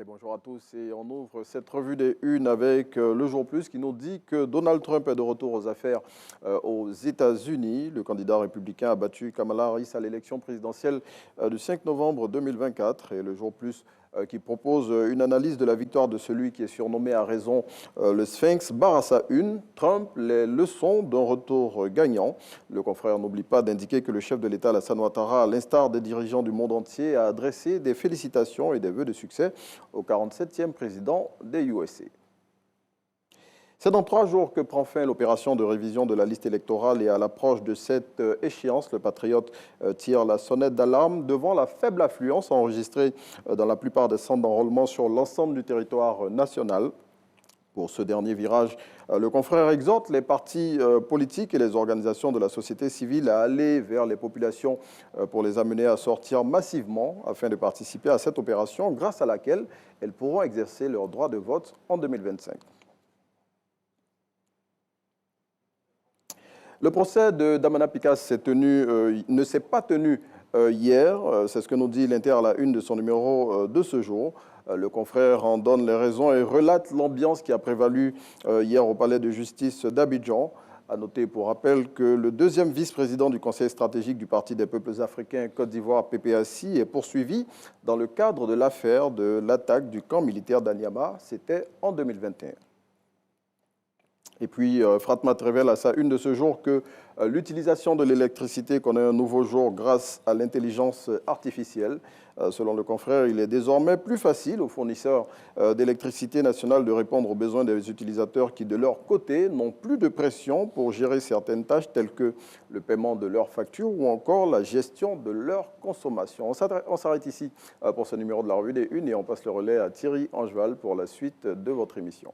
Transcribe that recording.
Allez, bonjour à tous et on ouvre cette revue des Unes avec Le Jour Plus qui nous dit que Donald Trump est de retour aux affaires aux États-Unis. Le candidat républicain a battu Kamala Harris à l'élection présidentielle du 5 novembre 2024 et Le Jour Plus qui propose une analyse de la victoire de celui qui est surnommé à raison le Sphinx, barre à sa une, Trump, les leçons d'un retour gagnant. Le confrère n'oublie pas d'indiquer que le chef de l'État, Alassane Ouattara, à l'instar des dirigeants du monde entier, a adressé des félicitations et des vœux de succès au 47e président des USA. C'est dans 3 jours que prend fin l'opération de révision de la liste électorale et à l'approche de cette échéance, le Patriote tire la sonnette d'alarme devant la faible affluence enregistrée dans la plupart des centres d'enrôlement sur l'ensemble du territoire national. Pour ce dernier virage, le confrère exhorte les partis politiques et les organisations de la société civile à aller vers les populations pour les amener à sortir massivement afin de participer à cette opération grâce à laquelle elles pourront exercer leur droit de vote en 2025. Le procès de Damana Picasse ne s'est pas tenu hier, c'est ce que nous dit l'Inter à la une de son numéro de ce jour. Le confrère en donne les raisons et relate l'ambiance qui a prévalu hier au palais de justice d'Abidjan. À noter pour rappel que le deuxième vice-président du Conseil stratégique du Parti des peuples africains Côte d'Ivoire, PPACI, est poursuivi dans le cadre de l'affaire de l'attaque du camp militaire d'Anyama. C'était en 2021. Et puis, Fratmat révèle à sa une de ce jour que l'utilisation de l'électricité connaît un nouveau jour grâce à l'intelligence artificielle. Selon le confrère, il est désormais plus facile aux fournisseurs d'électricité nationale de répondre aux besoins des utilisateurs qui, de leur côté, n'ont plus de pression pour gérer certaines tâches telles que le paiement de leurs factures ou encore la gestion de leur consommation. On s'arrête ici pour ce numéro de la Revue des Unes et on passe le relais à Thierry Angeval pour la suite de votre émission.